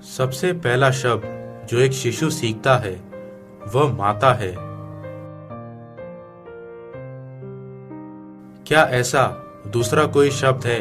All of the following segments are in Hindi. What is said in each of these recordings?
सबसे पहला शब्द जो एक शिशु सीखता है वह माता है। क्या ऐसा दूसरा कोई शब्द है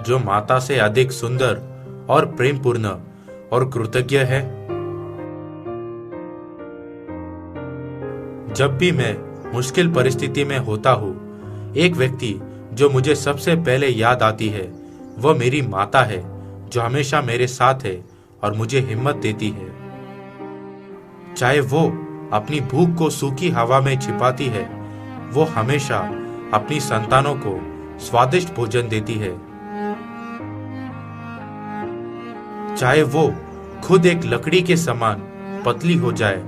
जो माता से अधिक सुंदर और प्रेमपूर्ण और कृतज्ञ है? जब भी मैं मुश्किल परिस्थिति में होता हूँ, एक व्यक्ति जो मुझे सबसे पहले याद आती है वह मेरी माता है, जो हमेशा मेरे साथ है और मुझे हिम्मत देती है। चाहे वो अपनी भूख को सूखी हवा में छिपाती है, वो हमेशा अपनी संतानों को स्वादिष्ट भोजन देती है। चाहे वो खुद एक लकड़ी के समान पतली हो जाए,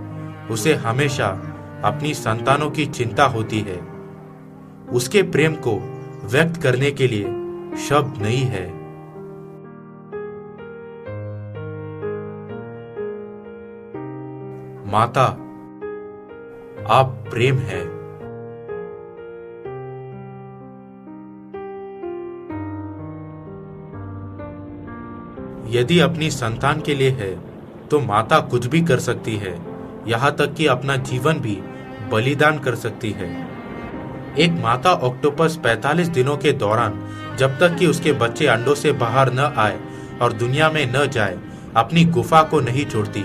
उसे हमेशा अपनी संतानों की चिंता होती है। उसके प्रेम को व्यक्त करने के लिए शब्द नहीं है। माता, आप प्रेम है। यदि अपनी संतान के लिए है तो माता कुछ भी कर सकती है, यहाँ तक कि अपना जीवन भी बलिदान कर सकती है। एक माता ऑक्टोपस 45 दिनों के दौरान, जब तक कि उसके बच्चे अंडों से बाहर न आए और दुनिया में न जाए, अपनी गुफा को नहीं छोड़ती।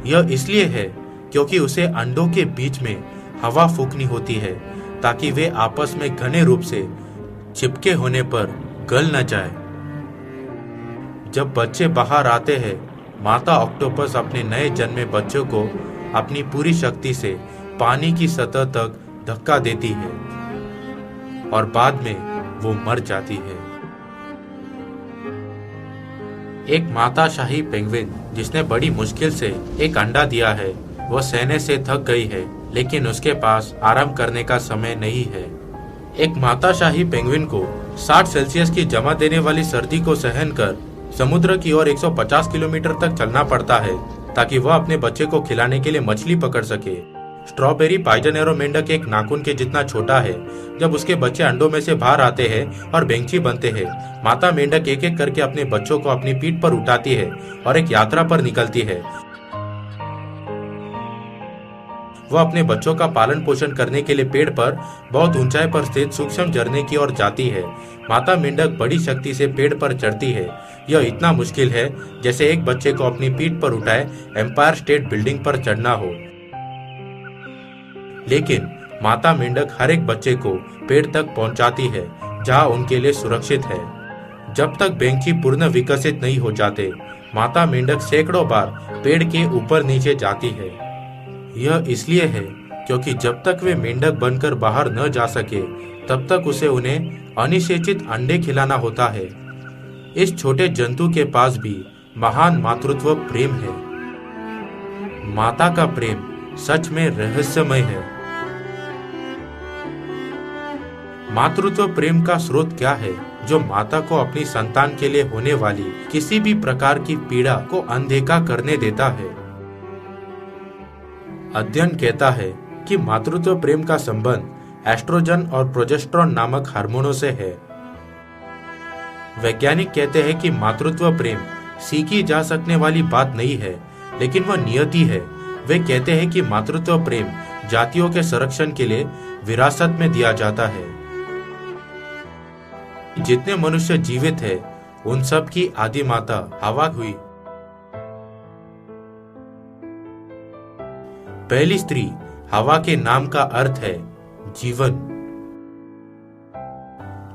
यह इसलिए है क्योंकि उसे अंडों के बीच में हवा फूंकनी होती है ताकि वे आपस में घने रूप से चिपके होने पर गल न जाए। जब बच्चे बाहर आते हैं, माता ऑक्टोपस अपने नए जन्मे बच्चों को अपनी पूरी शक्ति से पानी की सतह तक धक्का देती है और बाद में वो मर जाती है। एक माता शाही पेंगुइन जिसने बड़ी मुश्किल से एक अंडा दिया है, वह सहने से थक गई है, लेकिन उसके पास आराम करने का समय नहीं है। एक माता शाही पेंगुइन को 60 सेल्सियस की जमा देने वाली सर्दी को सहन कर समुद्र की ओर 150 किलोमीटर तक चलना पड़ता है ताकि वह अपने बच्चे को खिलाने के लिए मछली पकड़ सके। स्ट्रॉबेरी पाइजनेरो मेंढक एक नाखून के जितना छोटा है। जब उसके बच्चे अंडों में से बाहर आते हैं और बेंची बनते हैं, माता मेंढक एक एक करके अपने बच्चों को अपनी पीठ पर उठाती है और एक यात्रा पर निकलती है। वह अपने बच्चों का पालन पोषण करने के लिए पेड़ पर बहुत ऊंचाई पर स्थित सूक्ष्म झरने की ओर जाती है। माता मेंढक बड़ी शक्ति से पेड़ पर चढ़ती है। यह इतना मुश्किल है जैसे एक बच्चे को अपनी पीठ पर उठाए एम्पायर स्टेट बिल्डिंग पर चढ़ना हो। लेकिन माता मेंढक हर एक बच्चे को पेड़ तक पहुंचाती है जहां उनके लिए सुरक्षित है। जब तक बेंची पूर्ण विकसित नहीं हो जाते, माता मेंढक सैकड़ों बार पेड़ के ऊपर नीचे जाती है। यह इसलिए है क्योंकि जब तक वे मेंढक बनकर बाहर न जा सके, तब तक उसे उन्हें अनिषेचित अंडे खिलाना होता है। इस छोटे जंतु के पास भी महान मातृत्व प्रेम है। माता का प्रेम सच में रहस्यमय है। मातृत्व प्रेम का स्रोत क्या है जो माता को अपनी संतान के लिए होने वाली किसी भी प्रकार की पीड़ा को अनदेखा करने देता है? अध्ययन कहता है कि मातृत्व प्रेम का संबंध एस्ट्रोजन और प्रोजेस्टेरोन नामक हार्मोनों से है। वैज्ञानिक कहते हैं कि मातृत्व प्रेम सीखी जा सकने वाली बात नहीं है, लेकिन वह नियति है। वे कहते हैं कि मातृत्व प्रेम जातियों के संरक्षण के लिए विरासत में दिया जाता है। जितने मनुष्य जीवित हैं, उन सब की आदि माता हवा हुई। पहली स्त्री हवा के नाम का अर्थ है जीवन।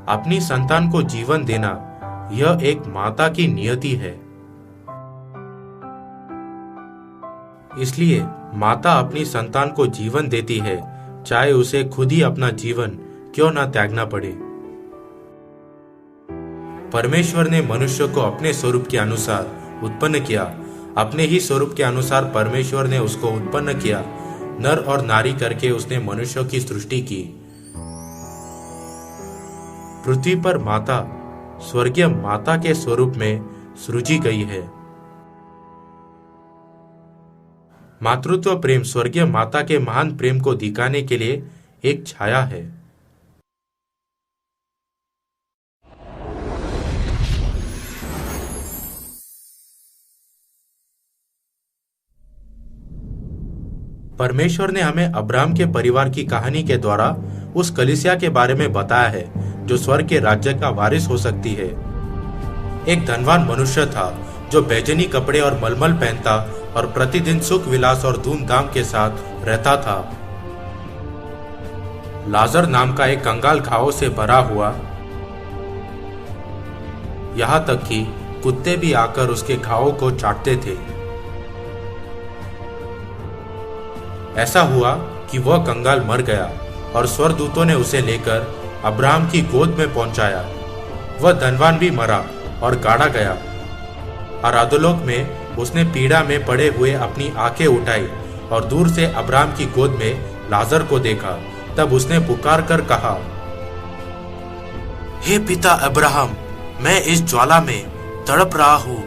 अपनी संतान को जीवन देना यह एक माता की नियति है। इसलिए माता अपनी संतान को जीवन देती है, चाहे उसे खुद ही अपना जीवन क्यों न त्यागना पड़े। परमेश्वर ने मनुष्य को अपने स्वरूप के अनुसार उत्पन्न किया। अपने ही स्वरूप के अनुसार परमेश्वर ने उसको उत्पन्न किया। नर और नारी करके उसने मनुष्यों की सृष्टि की। पृथ्वी पर माता स्वर्गीय माता के स्वरूप में सृजी गई है। मातृत्व प्रेम स्वर्गीय माता के महान प्रेम को दिखाने के लिए एक छाया है। परमेश्वर ने हमें अब्राहम के परिवार की कहानी के द्वारा उस कलीसिया के बारे में बताया है जो स्वर्ग के राज्य का वारिस हो सकती है। एक धनवान मनुष्य था जो बैजनी कपड़े और मलमल पहनता और प्रतिदिन सुख विलास और धूमधाम के साथ रहता था। लाजर नाम का एक कंगाल घावों से भरा हुआ, यहाँ तक कि कुत्ते भी आकर उसके घावों को चाटते थे। ऐसा हुआ कि वह कंगाल मर गया और स्वर्गदूतों ने उसे लेकर अब्राहम की गोद में पहुंचाया। वह धनवान भी मरा और गाड़ा गया और अधोलोक में उसने पीड़ा में पड़े हुए अपनी आंखें उठाई और दूर से अब्राहम की गोद में लाजर को देखा। तब उसने पुकार कर कहा, हे पिता अब्राहम, मैं इस ज्वाला में तड़प रहा हूं।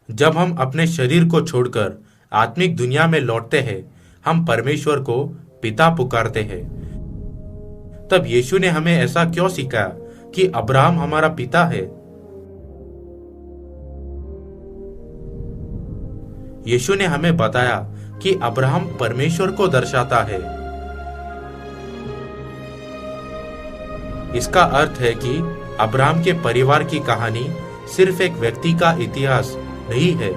जब हम अपने शरीर को छोड़कर आत्मिक दुनिया में लौटते हैं, हम परमेश्वर को पिता पुकारते हैं। तब यीशु ने हमें ऐसा क्यों सिखाया कि अब्राहम हमारा पिता है? यीशु ने हमें बताया कि अब्राहम परमेश्वर को दर्शाता है। इसका अर्थ है कि अब्राहम के परिवार की कहानी सिर्फ एक व्यक्ति का इतिहास नहीं है।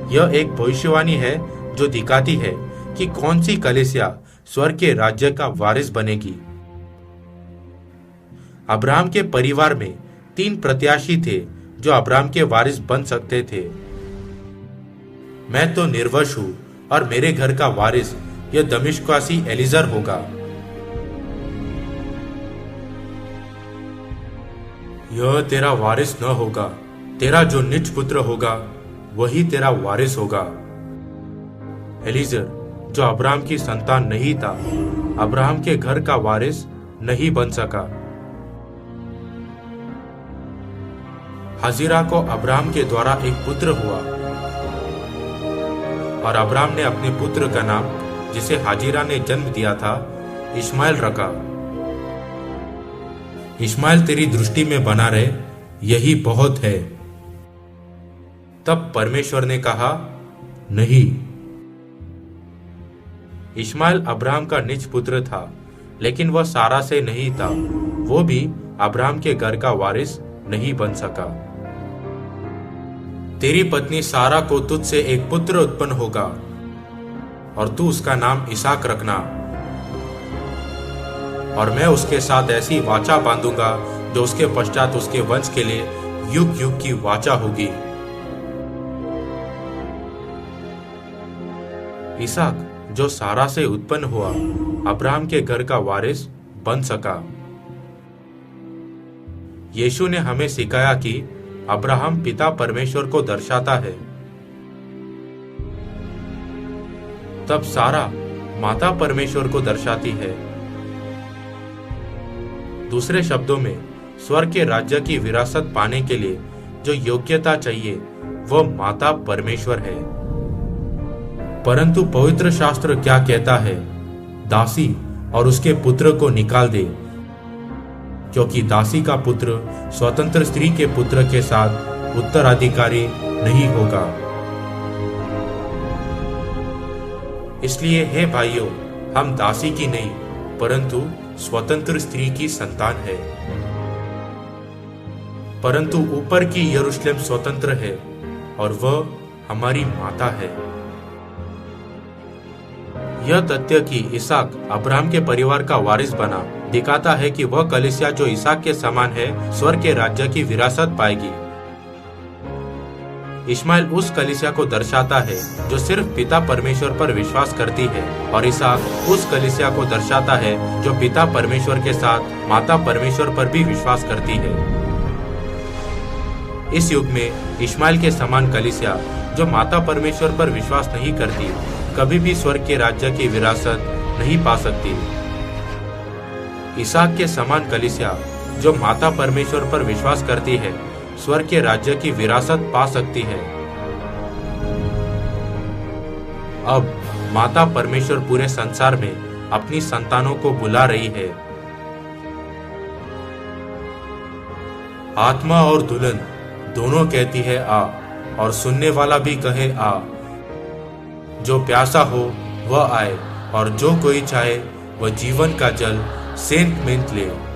यह एक भविष्यवाणी है जो दिखाती है कि कौन सी कलीसिया स्वर्ग के राज्य का वारिस बनेगी। अब्राहम के परिवार में 3 प्रत्याशी थे जो अब्राहम के वारिस बन सकते थे। मैं तो निर्वंश हूं और मेरे घर का वारिस यह दमिश्कवासी एलीजर होगा। यह तेरा वारिस न होगा, तेरा जो निज पुत्र होगा वही तेरा वारिस होगा। एलीजर, जो अब्राहम की संतान नहीं था, अब्राहम के घर का वारिस नहीं बन सका। हाजिरा को अब्राहम के द्वारा एक पुत्र हुआ और अब्राहम ने अपने पुत्र का नाम, जिसे हाजिरा ने जन्म दिया था, इस्माइल रखा। इस्माइल तेरी दृष्टि में बना रहे, यही बहुत है। तब परमेश्वर ने कहा, नहीं। इस्माइल अब्राहम का निज पुत्र था, लेकिन वह सारा से नहीं था। वो भी अब्राहम के घर का वारिस नहीं बन सका। तेरी पत्नी सारा को तुझसे एक पुत्र उत्पन्न होगा और तू उसका नाम इसहाक रखना, और मैं उसके साथ ऐसी वाचा बांधूंगा जो उसके पश्चात उसके वंश के लिए युग युग की वाचा होगी। इसहाक, जो सारा से उत्पन्न हुआ, अब्राहम के घर का वारिस बन सका। यीशु ने हमें सिखाया कि अब्राहम पिता परमेश्वर को दर्शाता है। तब सारा माता परमेश्वर को दर्शाती है। दूसरे शब्दों में, स्वर्ग के राज्य की विरासत पाने के लिए जो योग्यता चाहिए वह माता परमेश्वर है। परंतु पवित्र शास्त्र क्या कहता है? दासी और उसके पुत्र को निकाल दे, क्योंकि दासी का पुत्र स्वतंत्र स्त्री के पुत्र के साथ उत्तराधिकारी नहीं होगा। इसलिए हे भाइयों, हम दासी की नहीं परंतु स्वतंत्र स्त्री की संतान है। परंतु ऊपर की यरूशलेम स्वतंत्र है और वह हमारी माता है। यह तथ्य कि इसहाक अब्राहम के परिवार का वारिस बना दिखाता है कि वह कलीसिया जो इसहाक के समान है, स्वर्ग के राज्य की विरासत पाएगी। इस्माइल उस कलीसिया को दर्शाता है जो सिर्फ पिता परमेश्वर पर विश्वास करती है, और इसहाक उस कलीसिया को दर्शाता है जो पिता परमेश्वर के साथ माता परमेश्वर पर भी विश्वास करती है। इस युग में इस्माइल के समान कलीसिया जो माता परमेश्वर पर विश्वास नहीं करती, कभी भी स्वर्ग के राज्य की विरासत नहीं पा सकती। इसहाक के समान कलीसिया जो माता परमेश्वर पर विश्वास करती है, स्वर्ग के राज्य की विरासत पा सकती है। अब माता परमेश्वर पूरे संसार में अपनी संतानों को बुला रही है। आत्मा और दुल्हन दोनों कहती है आ, और सुनने वाला भी कहे आ। जो प्यासा हो वह आए, और जो कोई चाहे वह जीवन का जल सेंट मिंट ले।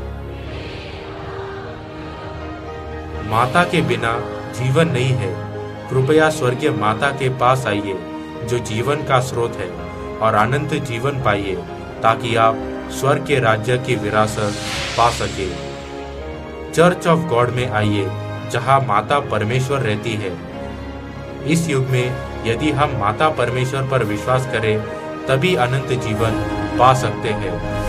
माता के बिना जीवन नहीं है। कृपया स्वर्गीय माता के पास आइए, जो जीवन का स्रोत है, और अनंत जीवन पाइए, ताकि आप स्वर्ग के राज्य की विरासत पा सके। चर्च ऑफ गॉड में आइए, जहां माता परमेश्वर रहती है। इस युग में यदि हम माता परमेश्वर पर विश्वास करें, तभी अनंत जीवन पा सकते हैं।